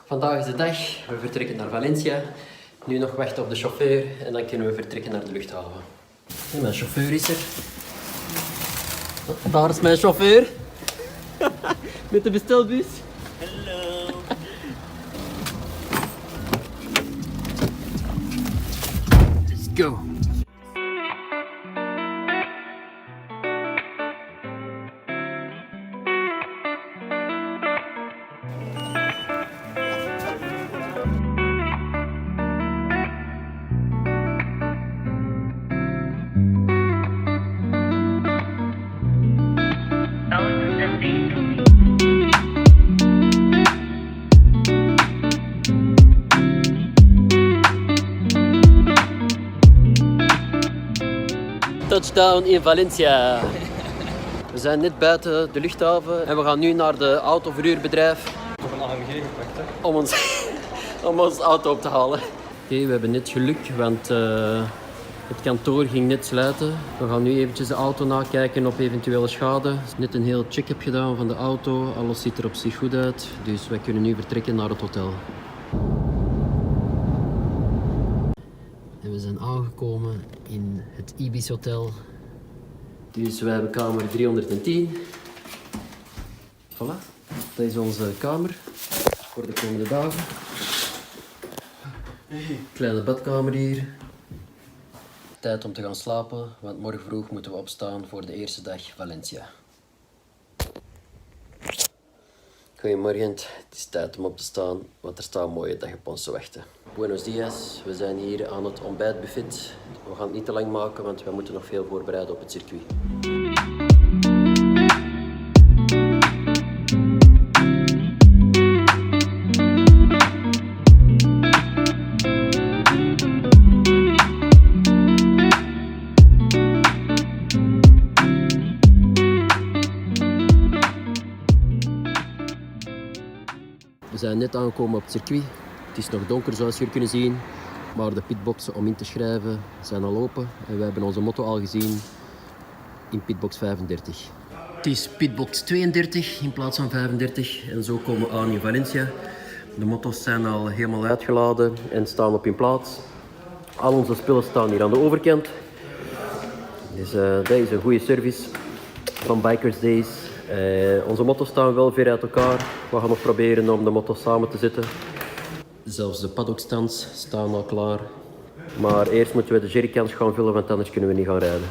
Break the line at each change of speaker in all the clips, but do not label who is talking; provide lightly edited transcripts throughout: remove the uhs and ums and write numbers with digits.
Vandaag is de dag, we vertrekken naar Valencia. Nu nog wachten op de chauffeur en dan kunnen we vertrekken naar de luchthaven. En mijn chauffeur is er. Daar is mijn chauffeur. Met de bestelbus.
Hallo.
Let's go. Touchdown in Valencia. We zijn net buiten de luchthaven en we gaan nu naar de autoverhuurbedrijf.
Toch een AMG gepakt, hè?
Om ons auto op te halen. Oké, we hebben net geluk, want het kantoor ging net sluiten. We gaan nu eventjes de auto nakijken op eventuele schade. Net een heel check-up gedaan van de auto. Alles ziet er op zich goed uit. Dus wij kunnen nu vertrekken naar het hotel. En we zijn aangekomen in het Ibis Hotel. Dus wij hebben kamer 310. Voilà, dat is onze kamer voor de komende dagen. Kleine badkamer hier. Tijd om te gaan slapen, want morgen vroeg moeten we opstaan voor de eerste dag Valencia. Goedemorgen, het is tijd om op te staan, want er staat een mooie dag op ons te wachten. Buenos dias, we zijn hier aan het ontbijtbuffet. We gaan het niet te lang maken, want we moeten nog veel voorbereiden op het circuit. We zijn net aangekomen op het circuit. Het is nog donker zoals je hier kunnen zien, maar de pitboxen om in te schrijven zijn al open en we hebben onze motto al gezien in pitbox 35. Het is pitbox 32 in plaats van 35 en zo komen we aan in Valencia. De motto's zijn al helemaal uitgeladen en staan op hun plaats. Al onze spullen staan hier aan de overkant. Dus dat is een goede service van Bikers Days. Onze motto's staan wel ver uit elkaar. We gaan nog proberen om de motto's samen te zetten. Zelfs de paddockstands staan al klaar. Maar eerst moeten we de jerrycans gaan vullen, want anders kunnen we niet gaan rijden.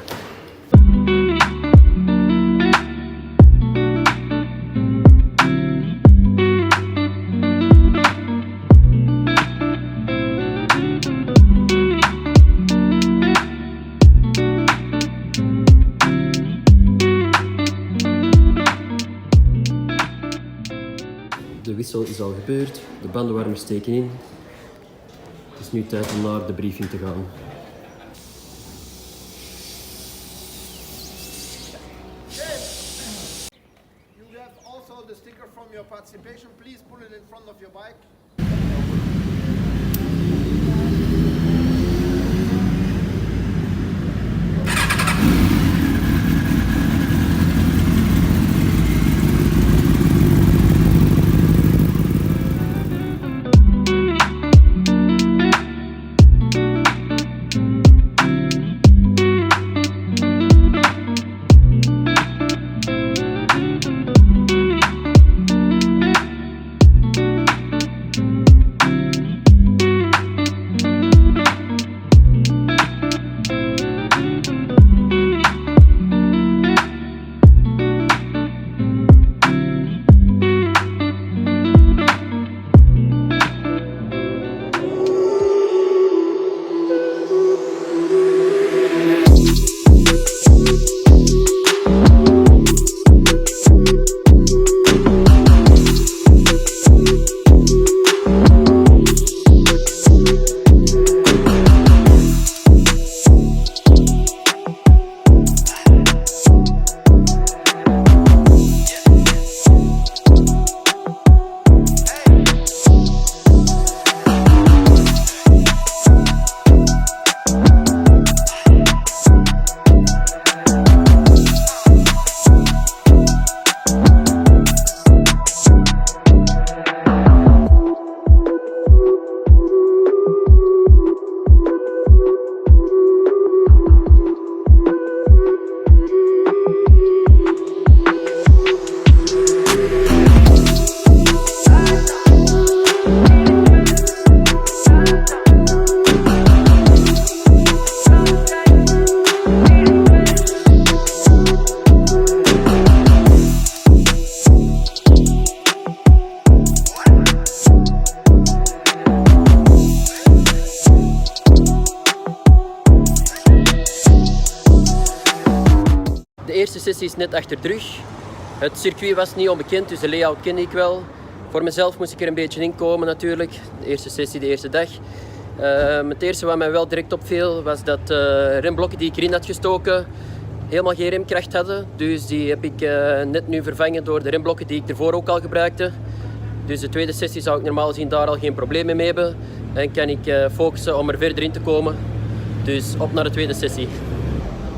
De wissel is al gebeurd, de bandenwarmers steken in. Het is nu tijd om naar de briefing te gaan.
You have also the sticker from your participation. Please put it in front of your bike.
sessies net achter de rug. Het circuit was niet onbekend, dus de layout kende ik wel. Voor mezelf moest ik er een beetje in komen natuurlijk. De eerste sessie, de eerste dag. Het eerste wat mij wel direct opviel was dat de remblokken die ik erin had gestoken helemaal geen remkracht hadden. Dus die heb ik net nu vervangen door de remblokken die ik ervoor ook al gebruikte. Dus de tweede sessie zou ik normaal gezien daar al geen problemen mee hebben. En kan ik focussen om er verder in te komen. Dus op naar de tweede sessie.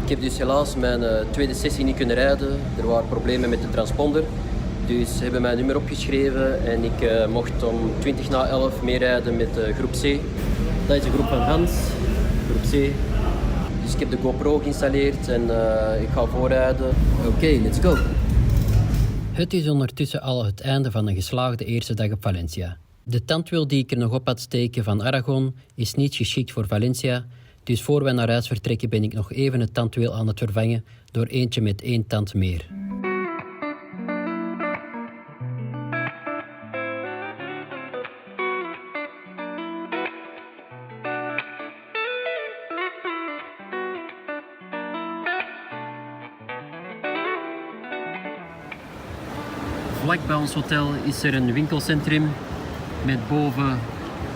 Ik heb dus helaas mijn tweede sessie niet kunnen rijden. Er waren problemen met de transponder. Dus ze hebben mijn nummer opgeschreven en ik mocht om 11:20 meerijden met groep C. Dat is de groep van Hans, groep C. Dus ik heb de GoPro geïnstalleerd en ik ga voorrijden. Oké, let's go. Het is ondertussen al het einde van een geslaagde eerste dag op Valencia. De tandwiel die ik er nog op had steken van Aragon is niet geschikt voor Valencia. Dus voor wij naar huis vertrekken ben ik nog even het tandwiel aan het vervangen door eentje met 1 tand meer. Vlak bij ons hotel is er een winkelcentrum met boven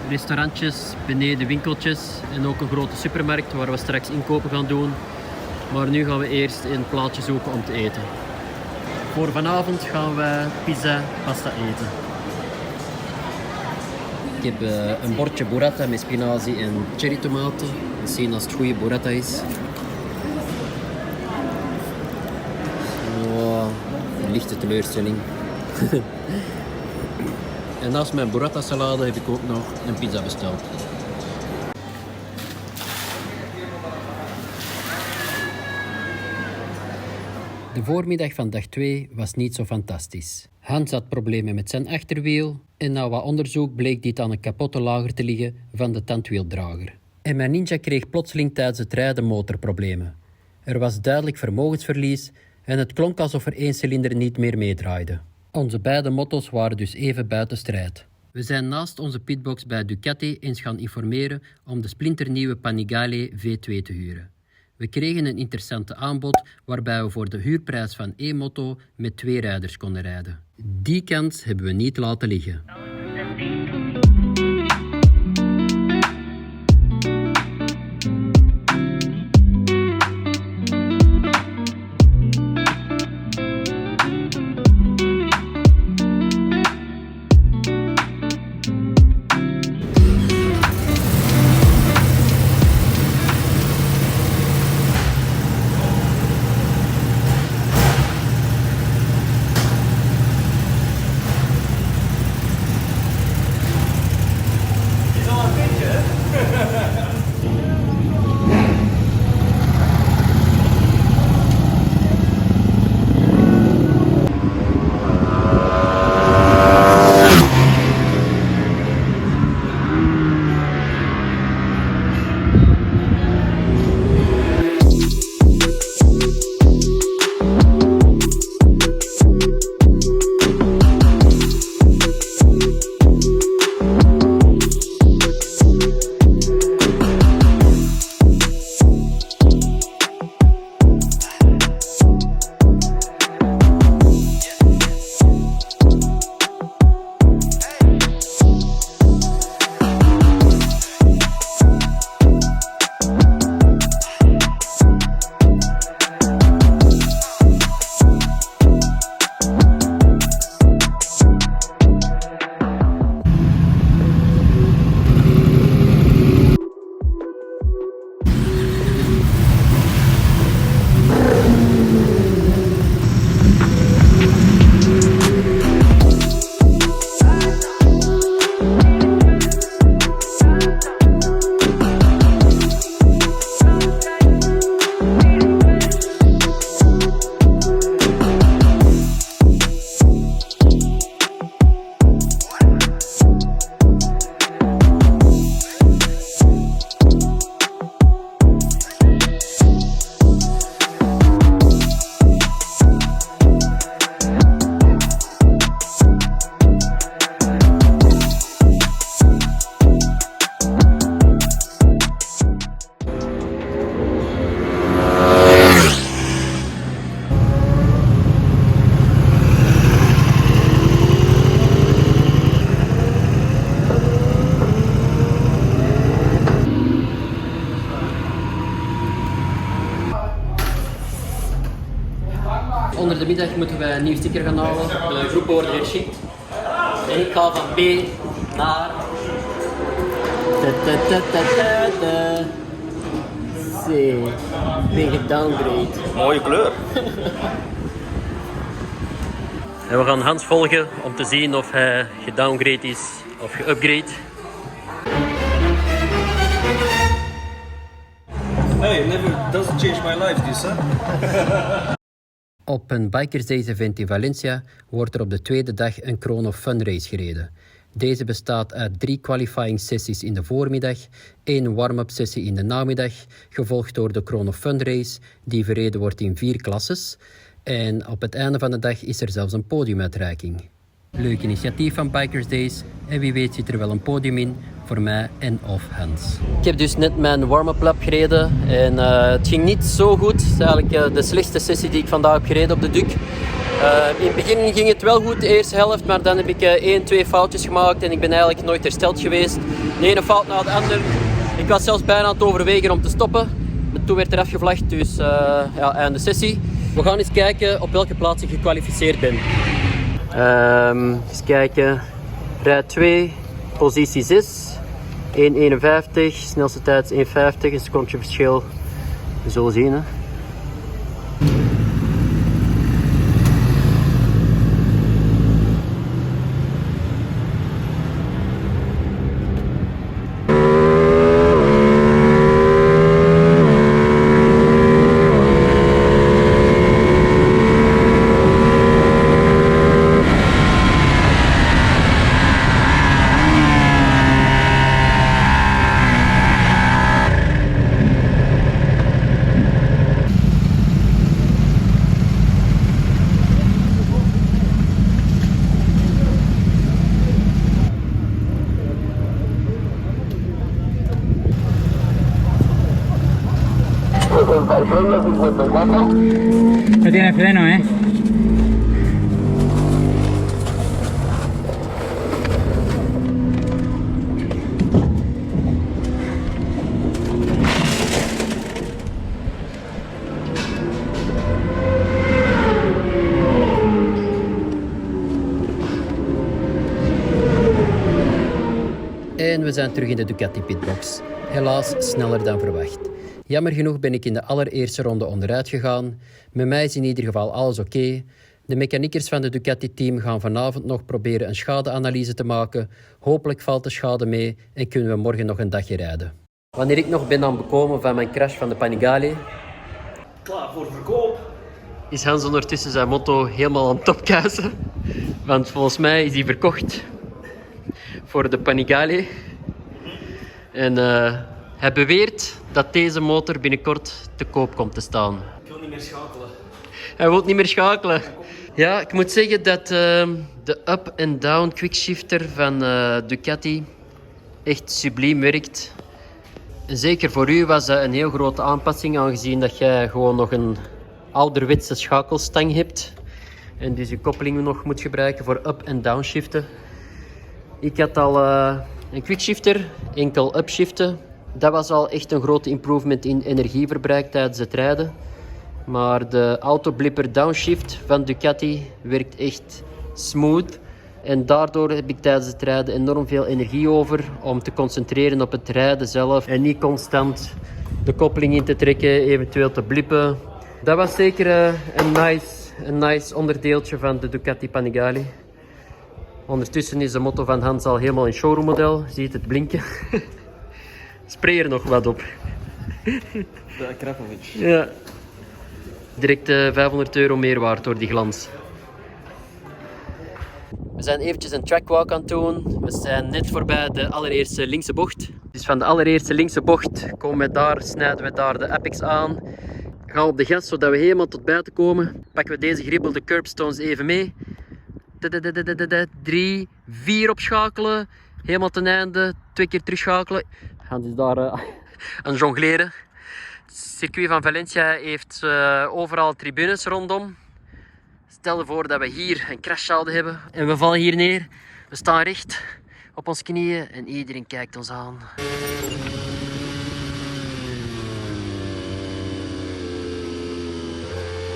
restaurantjes, beneden winkeltjes en ook een grote supermarkt waar we straks inkopen gaan doen. Maar nu gaan we eerst een plaatsje zoeken om te eten. Voor vanavond gaan we pizza, pasta eten. Ik heb een bordje burrata met spinazie en cherrytomaten. We zien als het goede burrata is. Oh, een lichte teleurstelling. En naast mijn burrata salade heb ik ook nog een pizza besteld. De voormiddag van dag 2 was niet zo fantastisch. Hans had problemen met zijn achterwiel en na wat onderzoek bleek dit aan een kapotte lager te liggen van de tandwieldrager. En mijn Ninja kreeg plotseling tijdens het rijden motorproblemen. Er was duidelijk vermogensverlies en het klonk alsof er 1 cilinder niet meer meedraaide. Onze beide motto's waren dus even buiten strijd. We zijn naast onze pitbox bij Ducati eens gaan informeren om de splinternieuwe Panigale V2 te huren. We kregen een interessante aanbod waarbij we voor de huurprijs van 1 motto met 2 rijders konden rijden. Die kans hebben we niet laten liggen. middag moeten wij een nieuw sticker gaan halen. De groepen worden geschikt. En ik ga van B naar... C. Ben gedowngrade.
Mooie kleur.
En we gaan Hans volgen om te zien of hij gedowngrade is of geupgrade.
Hey, never doesn't change my life, this, hè?
Op een Bikers Days event in Valencia wordt er op de tweede dag een Chrono Fun Race gereden. Deze bestaat uit 3 qualifying sessies in de voormiddag, 1 warm-up sessie in de namiddag, gevolgd door de Chrono Fun Race, die verreden wordt in 4 klasses. En op het einde van de dag is er zelfs een podiumuitreiking. Leuk initiatief van Bikers Days en wie weet zit er wel een podium in voor mij en of Hans. Ik heb dus net mijn warm-up lap gereden en het ging niet zo goed. Het is eigenlijk de slechtste sessie die ik vandaag heb gereden op de Duc. In het begin ging het wel goed, de eerste helft, maar dan heb ik 1, 2 foutjes gemaakt en ik ben eigenlijk nooit hersteld geweest. De ene fout na de andere. Ik was zelfs bijna aan het overwegen om te stoppen, maar toen werd er afgevlagd, dus ja, einde sessie. We gaan eens kijken op welke plaats ik gekwalificeerd ben. Eens kijken. Rij 2, positie 6. 1,51, snelste tijd is 1,50, een secondje verschil. We zullen zien. Hè.
No tiene freno, ¿eh?
En we zijn terug in de Ducati pitbox. Helaas sneller dan verwacht. Jammer genoeg ben ik in de allereerste ronde onderuit gegaan. Met mij is in ieder geval alles oké. De mechaniekers van het Ducati-team gaan vanavond nog proberen een schadeanalyse te maken. Hopelijk valt de schade mee en kunnen we morgen nog een dagje rijden. Wanneer ik nog ben aan bekomen van mijn crash van de Panigale,
Klaar voor verkoop.
is Hans ondertussen zijn motto helemaal aan het opkuisen. Want volgens mij is die verkocht voor de Panigale. En hij beweert dat deze motor binnenkort te koop komt te staan.
Ik wil niet meer schakelen.
Hij wil niet meer schakelen. Ja, ik moet zeggen dat de up-and-down quickshifter van Ducati echt subliem werkt. Zeker voor u was dat een heel grote aanpassing, aangezien dat jij gewoon nog een ouderwetse schakelstang hebt. En dus je koppeling nog moet gebruiken voor up-and-down shiften. Ik had al een quickshifter, enkel upshiften. Dat was al echt een grote improvement in energieverbruik tijdens het rijden. Maar de autoblipper downshift van Ducati werkt echt smooth. En daardoor heb ik tijdens het rijden enorm veel energie over om te concentreren op het rijden zelf. En niet constant de koppeling in te trekken, eventueel te blippen. Dat was zeker een nice onderdeeltje van de Ducati Panigale. Ondertussen is de motto van Hans al helemaal in showroommodel. Ziet het blinken. Spray er nog wat op.
De Krapovic.
Ja. Direct €500 meer waard door die glans. We zijn eventjes een trackwalk aan het doen. We zijn net voorbij de allereerste linkse bocht. Dus van de allereerste linkse bocht komen we daar, snijden we daar de apex aan. Gaan we op de gas zodat we helemaal tot buiten komen. Pakken we deze geribbelde curbstones even mee. 3, 4 opschakelen. Helemaal ten einde. 2 keer terugschakelen. Gaan dus daar aan jongleren. Het circuit van Valencia heeft overal tribunes rondom. Stel je voor dat we hier een crash zouden hebben en we vallen hier neer. We staan recht op ons knieën en iedereen kijkt ons aan.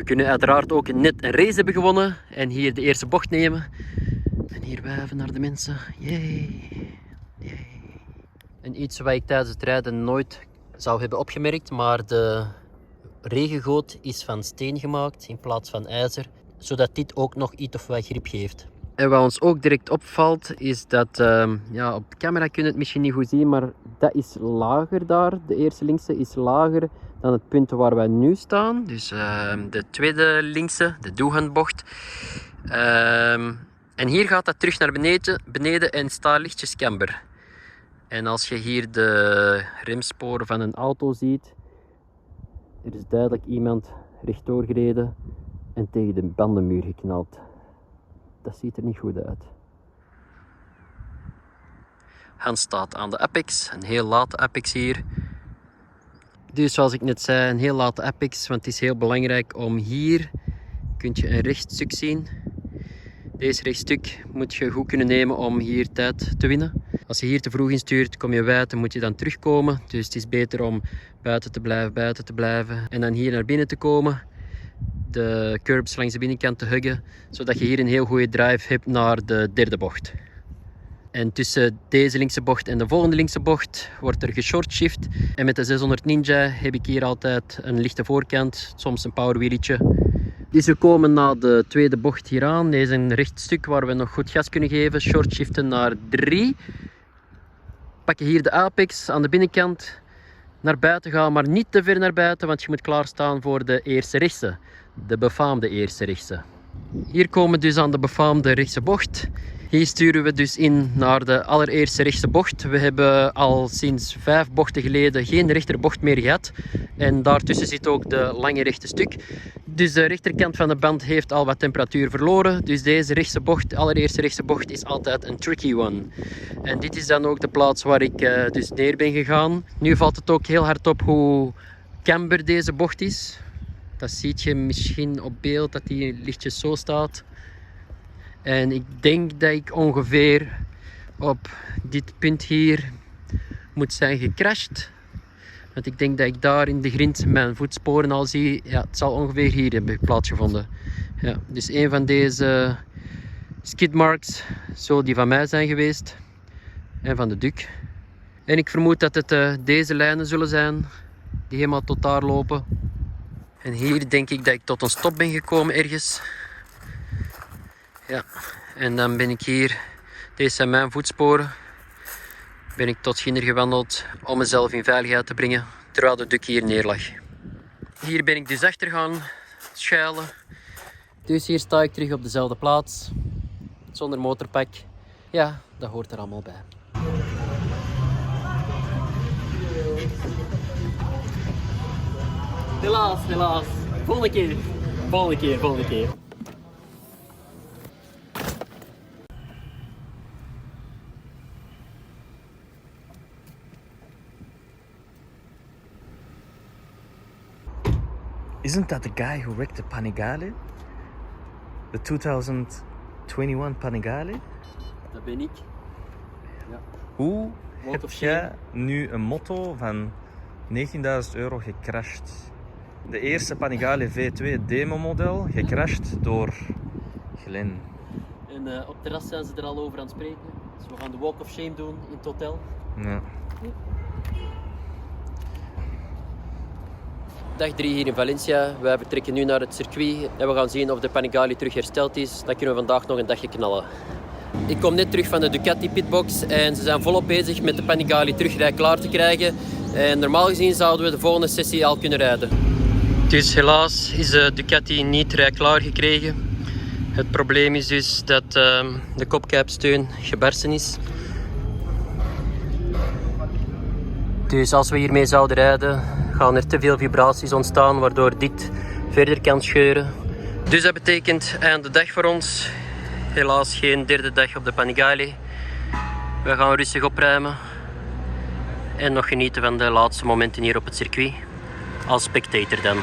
kunnen uiteraard ook net een race hebben gewonnen en hier de eerste bocht nemen. En hier wuiven naar de mensen. Yay. Yay. En iets wat ik tijdens het rijden nooit zou hebben opgemerkt, maar de regengoot is van steen gemaakt in plaats van ijzer, zodat dit ook nog iets of wat grip geeft. En wat ons ook direct opvalt is dat, ja, op camera kun je het misschien niet goed zien, maar dat is lager daar. De eerste linkse is lager dan het punt waar wij nu staan. Dus de tweede linkse, de doehanbocht. En hier gaat dat terug naar beneden en staat lichtjes camber. En als je hier de remsporen van een auto ziet, er is duidelijk iemand rechtdoor gereden en tegen de bandenmuur geknald. Dat ziet er niet goed uit. Hans staat aan de apex, een heel late apex hier. Dus zoals ik net zei, een heel late apex, want het is heel belangrijk om hier, kun je een rechtstuk zien. Deze rechtstuk moet je goed kunnen nemen om hier tijd te winnen. Als je hier te vroeg instuurt, kom je wijd en moet je dan terugkomen. Dus het is beter om buiten te blijven en dan hier naar binnen te komen. De curbs langs de binnenkant te huggen, zodat je hier een heel goede drive hebt naar de derde bocht. En tussen deze linkse bocht en de volgende linkse bocht wordt er geshortshift. En met de 600 Ninja heb ik hier altijd een lichte voorkant, soms een powerwheeltje. Dus we komen na de tweede bocht hier aan. Deze is een rechtstuk waar we nog goed gas kunnen geven. Shortshiften naar 3. Pakken hier de apex aan de binnenkant. Naar buiten gaan, maar niet te ver naar buiten, want je moet klaarstaan voor de eerste rechtse. De befaamde eerste rechtse. Hier komen we dus aan de befaamde rechtse bocht. Hier sturen we dus in naar de allereerste rechtse bocht. We hebben al sinds 5 bochten geleden geen rechterbocht meer gehad. En daartussen zit ook de lange rechte stuk. Dus de rechterkant van de band heeft al wat temperatuur verloren. Dus deze rechtse bocht, de allereerste rechtse bocht, is altijd een tricky one. En dit is dan ook de plaats waar ik dus neer ben gegaan. Nu valt het ook heel hard op hoe camber deze bocht is. Dat zie je misschien op beeld, dat die lichtjes zo staat. En ik denk dat ik ongeveer op dit punt hier moet zijn gecrashed. Want ik denk dat ik daar in de grind mijn voetsporen al zie. Ja, het zal ongeveer hier hebben plaatsgevonden. Ja, dus een van deze skidmarks zal die van mij zijn geweest. En van de Duc. En ik vermoed dat het deze lijnen zullen zijn. Die helemaal tot daar lopen. En hier denk ik dat ik tot een stop ben gekomen ergens. Ja, en dan ben ik hier, deze zijn mijn voetsporen, ben ik tot Ginder gewandeld om mezelf in veiligheid te brengen, terwijl de Duc hier neerlag. Hier ben ik dus achter gaan schuilen. Dus hier sta ik terug op dezelfde plaats, zonder motorpak. Ja, dat hoort er allemaal bij. Helaas, helaas. Volgende keer. Volgende keer.
Isn't that the guy who wrecked the Panigale? The 2021 Panigale?
Dat ben ik. Ja.
Hoe
Walk
heb
of shame.
jij nu een motto van €19.000 gecrashed? De eerste Panigale V2 demo model gecrashed door Glenn.
En op het terras zijn ze er al over aan het spreken. Dus we gaan de walk of shame doen in het hotel.
Ja.
Dag 3 hier in Valencia. Wij vertrekken nu naar het circuit en we gaan zien of de Panigale terug hersteld is. Dan kunnen we vandaag nog een dagje knallen. Ik kom net terug van de Ducati pitbox en ze zijn volop bezig met de Panigale terug klaar te krijgen. En normaal gezien zouden we de volgende sessie al kunnen rijden. Dus helaas is de Ducati niet rijklaar gekregen. Het probleem is dus dat de kopkuipsteun gebarsten is. Dus als we hiermee zouden rijden, gaan er te veel vibraties ontstaan, waardoor dit verder kan scheuren. Dus dat betekent einde dag voor ons. Helaas geen derde dag op de Panigale. We gaan rustig opruimen en nog genieten van de laatste momenten hier op het circuit. Als spectator dan.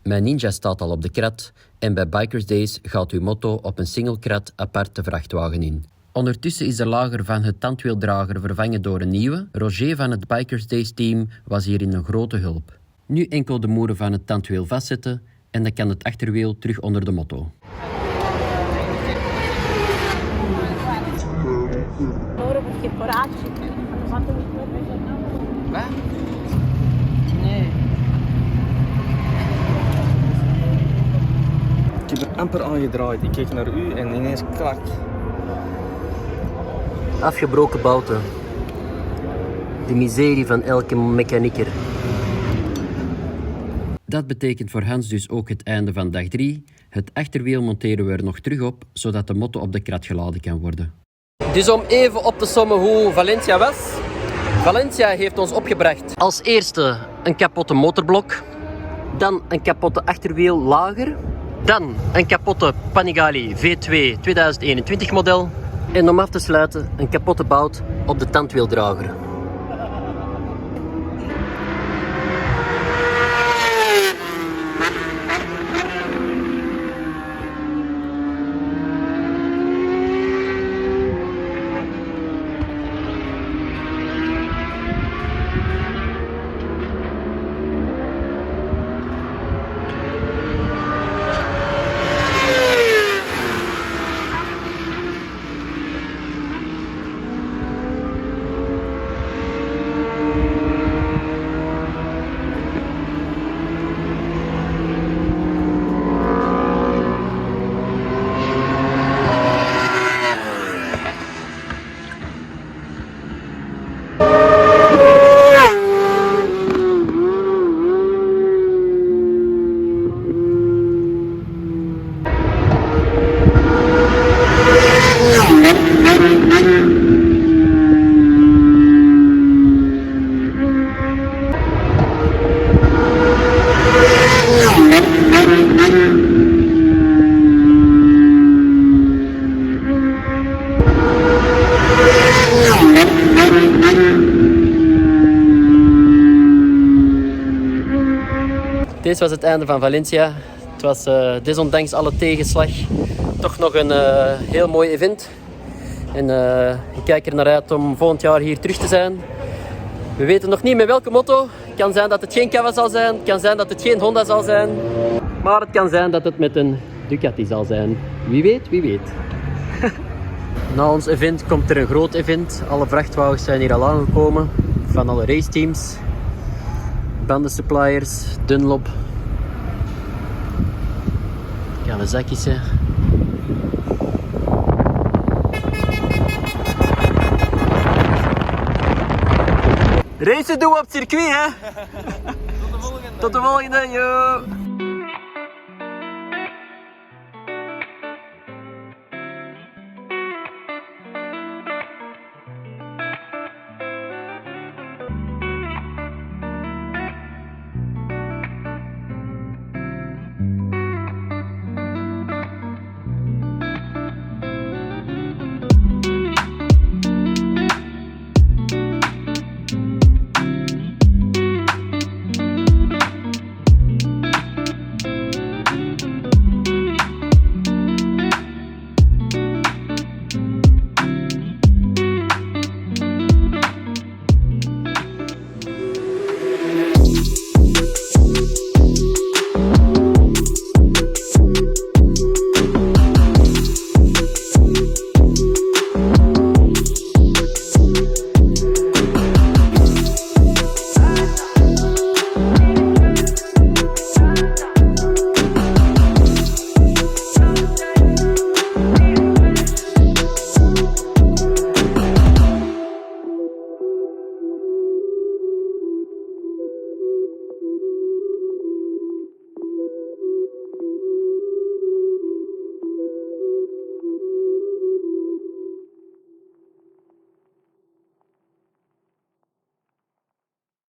Mijn Ninja staat al op de krat en bij Bikers Days gaat uw motto op een single krat apart de vrachtwagen in. Ondertussen is de lager van het tandwieldrager vervangen door een nieuwe. Roger van het Bikers Days team was hierin een grote hulp. Nu enkel de moeren van het tandwiel vastzetten en dan kan het achterwiel terug onder de motto.
Loro perché poracci hanno fatto un po' per
Nee.
Ik heb er amper aan gedraaid. Ik keek naar u en ineens klak.
Afgebroken bouten. De miserie van elke mechanieker. Dat betekent voor Hans dus ook het einde van dag 3. Het achterwiel monteren we er nog terug op, zodat de motto op de krat geladen kan worden. Dus om even op te sommen hoe Valencia was. Valencia heeft ons opgebracht als eerste een kapotte motorblok. Dan een kapotte achterwiel lager. Dan een kapotte Panigale V2 2021 model. En om af te sluiten een kapotte bout op de tandwieldrager. Dit was het einde van Valencia. Het was desondanks alle tegenslag toch nog een heel mooi event. En ik kijk er naar uit om volgend jaar hier terug te zijn. We weten nog niet met welke motto. Het kan zijn dat het geen Kawa zal zijn. Het kan zijn dat het geen Honda zal zijn. Maar het kan zijn dat het met een Ducati zal zijn. Wie weet, wie weet. Na ons event komt er een groot event. Alle vrachtwagens zijn hier al aangekomen. Van alle raceteams. Bandensuppliers, Dunlop. Kale zakjes, hè. Racen doen we op het circuit, hè. Tot de volgende. Tot de volgende, yo.